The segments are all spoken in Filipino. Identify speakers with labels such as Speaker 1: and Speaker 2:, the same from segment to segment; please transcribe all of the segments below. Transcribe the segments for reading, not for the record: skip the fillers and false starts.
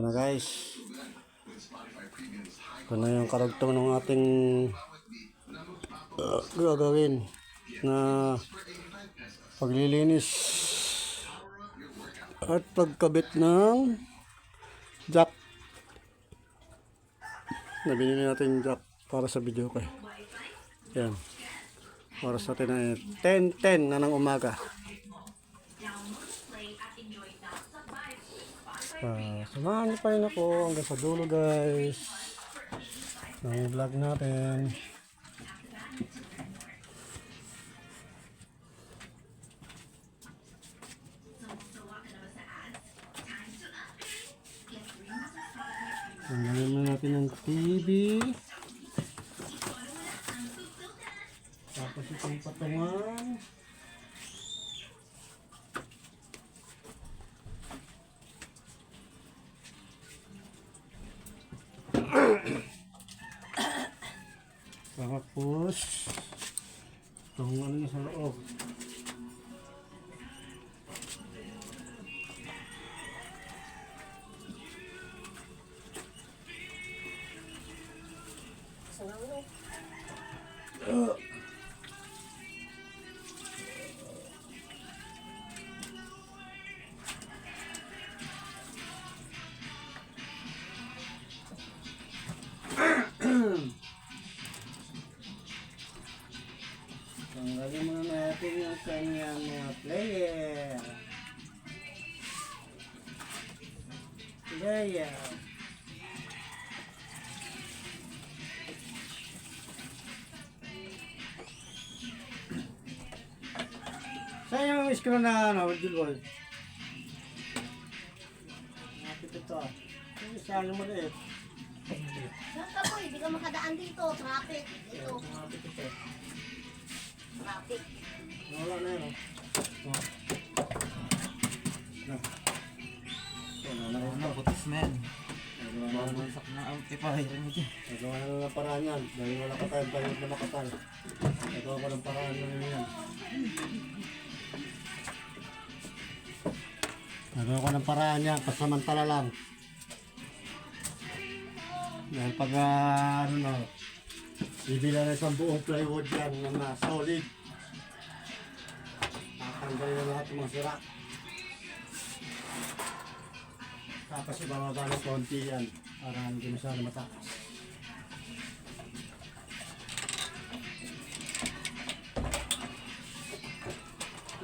Speaker 1: na guys, ito na yung karagtong ng ating gagawin na paglilinis at pagkabit ng jack na binili natin jack para sa video ko. Yan, oras natin ay 10:10 na ng umaga. Samahan niyo pa rin ako hanggang sa dulo guys ng vlog natin. Tanggalin na natin ang TV, tapos itong patungan. Tapos itong ano sa loob. Tanggalin muna natin yung kanyang mga player. Saan yung screw na ano, Dilboy? Napit ito. Yung isa yung maliit.
Speaker 2: Saan ka po? Hindi ka makadaan dito. Traffic. Dito.
Speaker 1: Napit ito.
Speaker 2: Traffic.
Speaker 1: Wala na yun.
Speaker 3: Butis na yan. Mamansak na amplifier mo dyan.
Speaker 1: Nagawa na ng paraan yan. Dahil wala ka tayo bayad na makapal. Nagawa ko ng paraan na yan. Nagawa ko ng paraan yan. Pasamantala lang. Dahil pag ano na, bibila na isang buong plywood yan na solid. Tatanggalin na lahat ng mga sira. Tapos ibababa ng konti yan para hindi masyado matakas.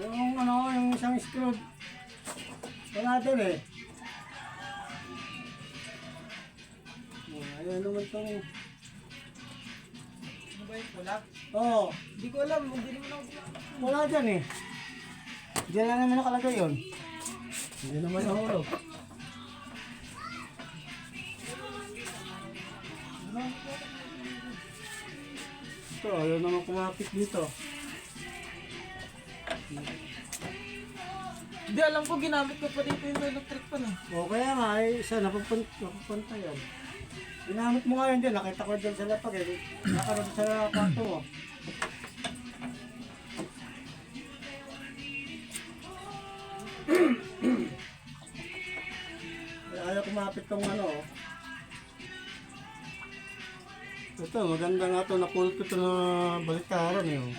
Speaker 1: Yung ano, yung isang screw wala din eh. Ayan naman itong
Speaker 3: Ano ba yung kulak?
Speaker 1: oo,
Speaker 3: Hindi ko alam. Hindi naman ako
Speaker 1: wala dyan eh. Diyan lang naman nakalagay yun. Hindi naman nahulog. Ito, ayaw naman kumapit dito.
Speaker 3: Hindi, alam ko ginamit ko pa dito yung electric pan eh.
Speaker 1: O kaya nga, isa napupunta yan. Ginamit mo nga yun dyan, nakita ko dyan sa lapag eh. Nakaroon sa kwarto mo. Ayaw kumapit tong ano. Ito, maganda nga ito. Napulot ko ito na baliktaran eh.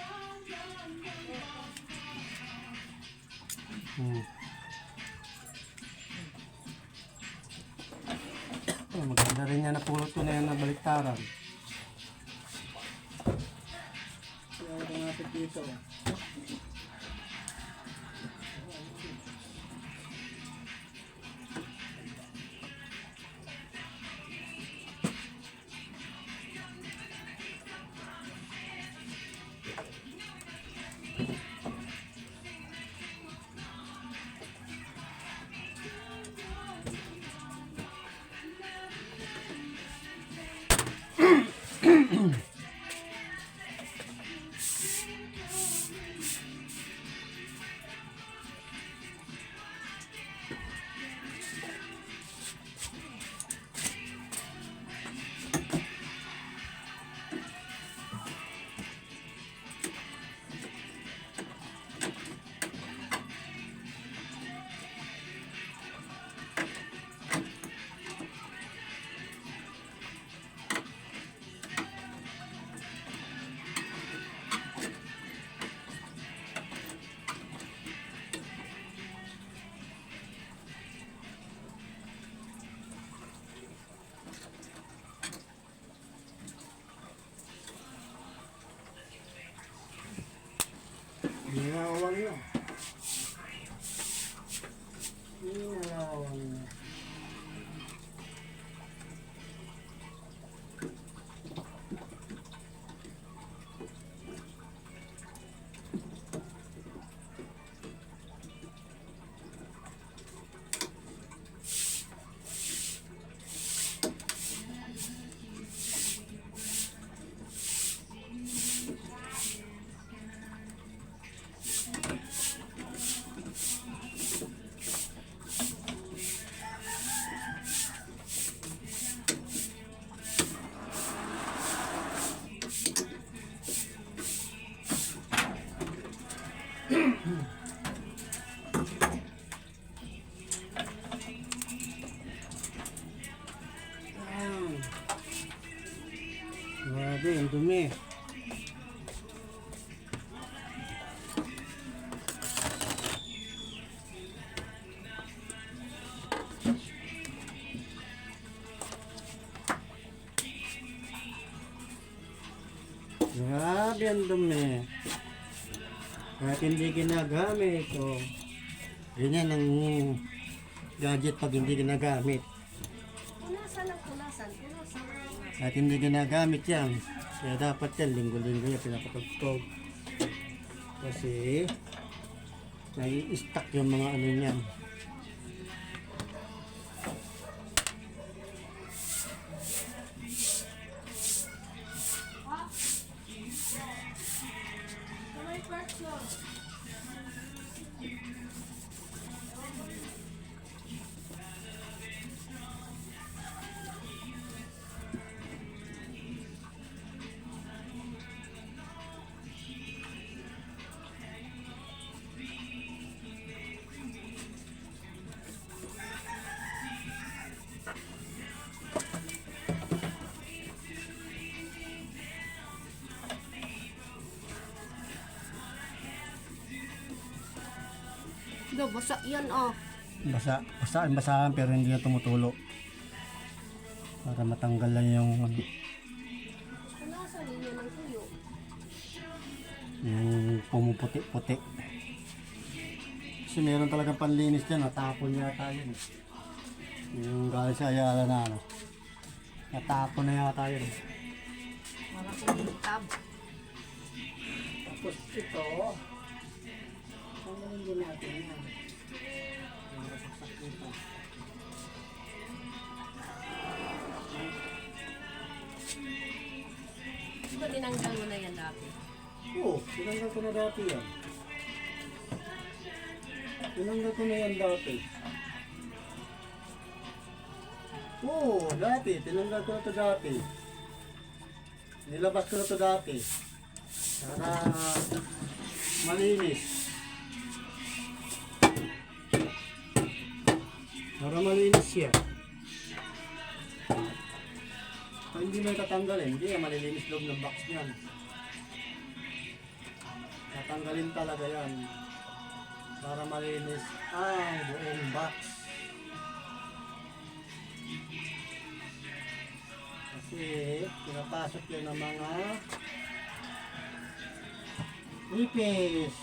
Speaker 1: Maganda rin yan. Napulot ko na yan na baliktaran. Ayaw kumapit dito. Grabe, ang dumi. Grabe, ang dumi. Kahit hindi ginagamit. Oh. Ganyan ang gadget pag hindi ginagamit.
Speaker 2: Punasan ang punasan.
Speaker 1: Kahit hindi ginagamit yan. Kaya dapat yan, linggo-linggo yan pinapatugtog. Kasi nai-stack yung mga ano niyan.
Speaker 2: Do, basa yan oh.
Speaker 1: Basahan pero hindi na tumutulo. Para matanggal lang yung
Speaker 2: Punasan ninyo ng tuyo.
Speaker 1: pumuputi-puti. Kasi meron talagang panlinis dyan, natapon yata yun. Yung galing sa Ayala na ano. Natapon na yata yun.
Speaker 2: Malaking tab.
Speaker 1: Tapos ito, ano din natin yan?
Speaker 2: Di ba tinanggal mo na yan dati?
Speaker 1: Oo, tinanggal ko na dati yan. Tinanggal ko na yan dati. Oo, dati. Tinanggal ko na to dati. Nilabas ko na to dati. Para malinis. Para malinis siya. Kung hindi mo tatanggalin, hindi yan malilinis loob ng box niyan. Tatanggalin talaga yan. Para malinis ang buong box. Kasi pinapasok yun ng mga ipis.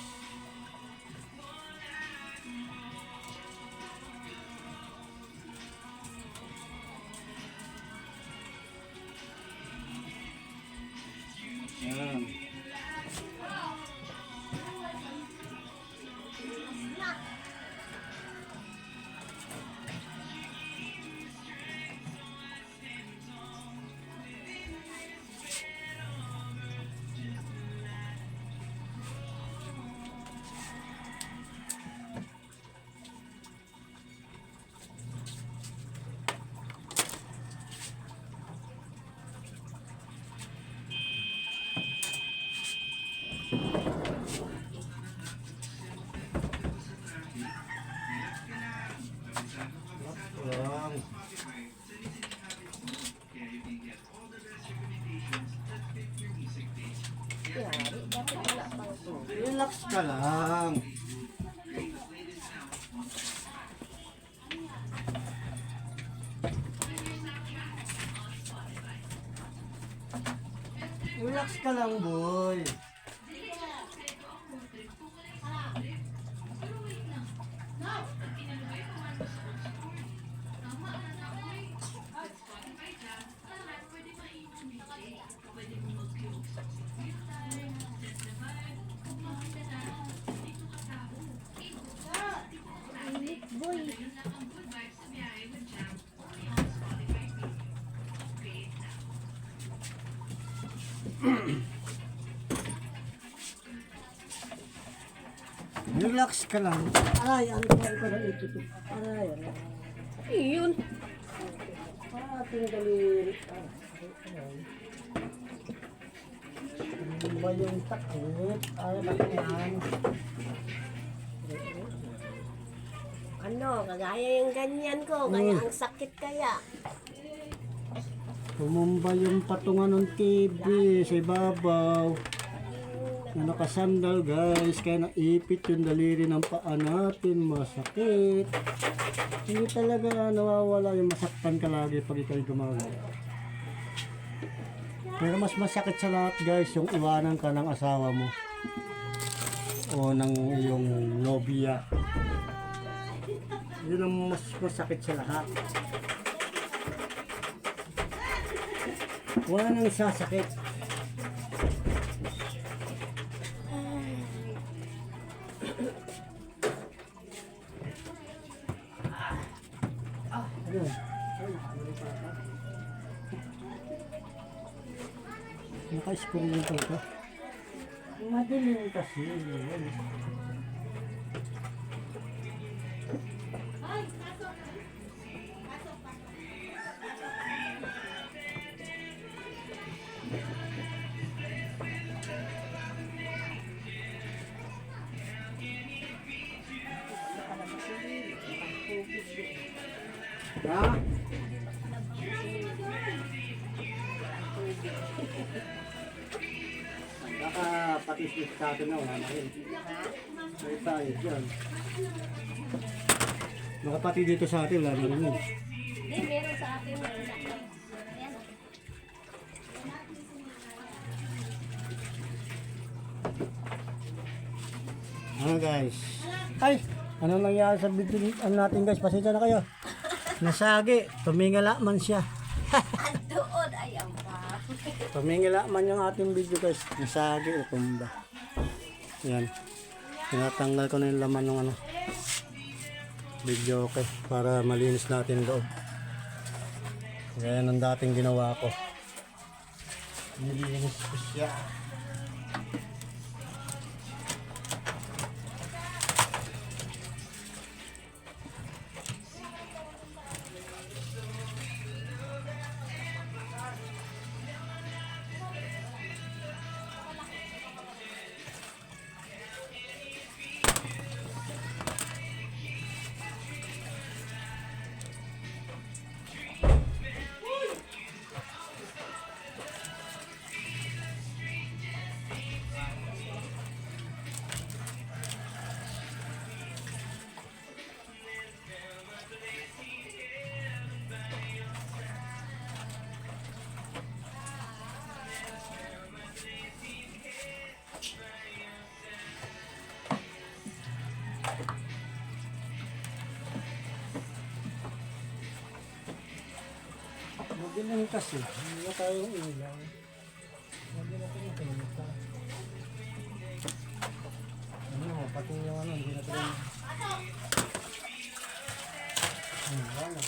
Speaker 1: Yan. Lang.
Speaker 2: Yari, bakit wala pang to?
Speaker 1: Relax ka lang. Relax ka lang, boy.
Speaker 2: Boy.
Speaker 1: Relax ka lang. Ay, ano ko na ito? Aray, aray.
Speaker 2: Yun.
Speaker 1: Ating daliri. Ano ba yung takip? Ay, bakit yan?
Speaker 2: Ano, kagaya yung ganyan ko, kaya ang sakit kaya.
Speaker 1: Tumumba yung patungan ng TV sa ibabaw. Na nakasandal guys, kaya naipit yung daliri ng paa natin, masakit. Hindi talaga nawawala yung masaktan ka lagi pag ikaw'y gumagawa. Pero mas masakit sa lahat guys, yung iwanan ka ng asawa mo o ng iyong nobya. Yun ang mas masakit sa lahat. Wala nang sasakit. Ayun. Naka-screw yung ito. Madilim kasi. Ha? Baka patis-tis sa atin na wala na rin. May tayo dyan. Baka pati dito sa atin wala na rin yun.
Speaker 2: Hindi, meron sa akin. Meron sa akin. Ayan.
Speaker 1: Ano guys? Ay! Ano nangyari sa video natin guys? Pasensya na kayo. Nasagi. Tumingala man siya.
Speaker 2: Doon, ayan pa.
Speaker 1: Tumingala man yung ating video guys. Nasagi. Tumba. Yan. Tinatanggal ko na yung laman ng ano. Video okay. Para malinis natin loob. Gaya ng dating ginawa ko. Nilinis ko siya. Madilim kasi. Hindi na tayong ilaw. Hindi natin makikita. Ano, pati yung ano, hindi natin. Wala na. Wala na.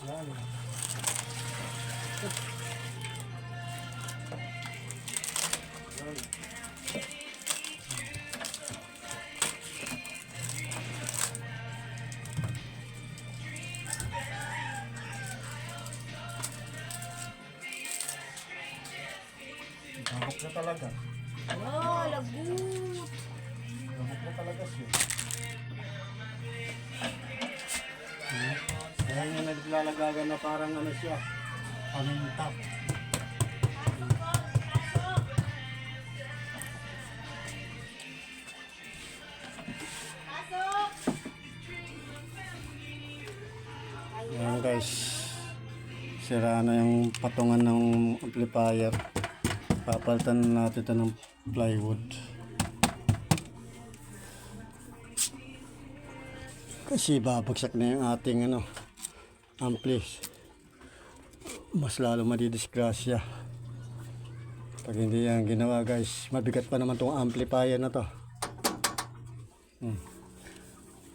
Speaker 1: Wala na. Gabok na talaga.
Speaker 2: Oh, lagot.
Speaker 1: Gabok na talaga siya. Ayan yung naglalagagan na parang ano siya. Paminta. Ayan guys. Sira na yung patungan ng amplifier. Papalitan natin ito ng plywood. Kasi babagsak na yung ating ano, ampli. Mas lalo madidisgrasya. Pag hindi yan ginawa guys, mabigat pa naman itong amplifier na to.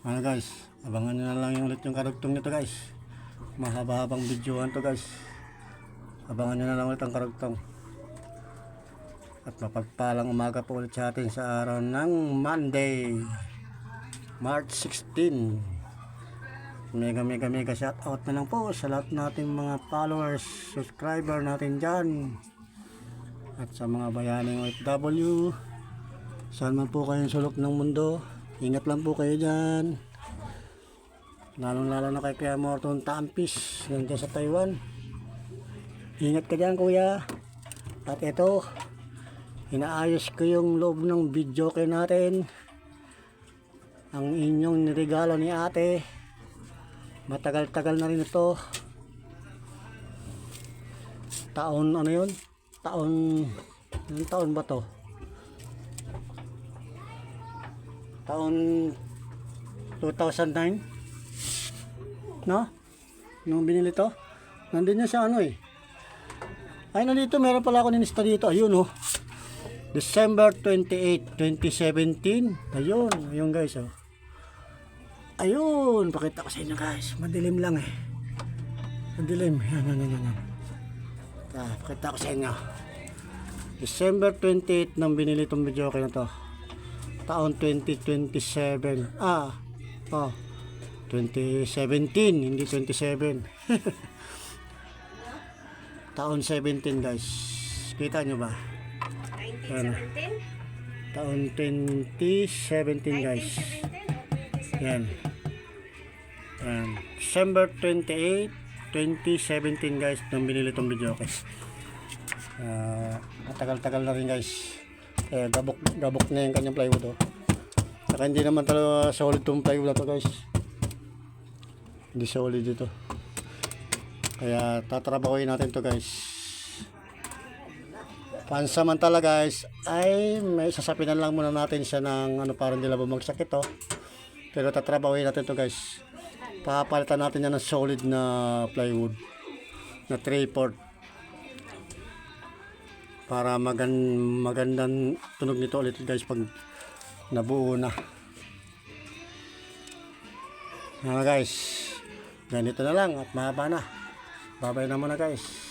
Speaker 1: Ano guys, abangan nyo na lang yung ulit yung karugtong nito guys. Mahaba-habang videohan to guys. Abangan nyo na lang ulit ang karugtong. At mapagpalang umaga po ulit sa atin sa araw ng Monday, March 16. Mega shout out na lang po sa lahat nating mga followers, subscriber natin dyan. At sa mga bayaning OFW, saan man po kayong sulok ng mundo, ingat lang po kayo dyan. Lalong lalo na kay Kuya Morton Tampis, nandiyan sa Taiwan. Ingat ka dyan kuya. At ito, inaayos ko yung loob ng video kay natin. Ang inyong niregalo ni ate. Matagal-tagal na rin ito. Taon ano yun? Anong taon ba to? Taon 2009? No? Nung binili to? Nandun yun sa ano eh. Ay, nandito, meron pala ako ninista dito. Ayun oh. December 28, 2017. Ayun guys oh. Ayun, pakita ko sa inyo guys. Madilim lang eh. Madilim. Yan. Pakita ko sa inyo. December 28 nang binili itong video na to. Taon 2027. 2017, hindi 27. Taon 17 guys. Kita nyo ba?
Speaker 2: 1917?
Speaker 1: Taon 2017 guys.
Speaker 2: 1917 o 27?
Speaker 1: Yan. December 28, 2017 guys nang binili itong video guys. Matagal-tagal na rin guys. Gabok na yung kanyang plywood oh. Saka hindi naman talaga solid itong plywood na to guys. Hindi solid ito. Kaya tatrabahuin natin to guys. Pansamantala guys ay may sasapinan lang muna natin siya ng ano para hindi lang bumagsak ito. Pero tatrabahuin natin to guys. Papalitan natin yan ng solid na plywood na 3/4 para magandang tunog nito ulit guys pag nabuo na. Yan guys, ganito na lang at mahaba na. Babay na muna guys.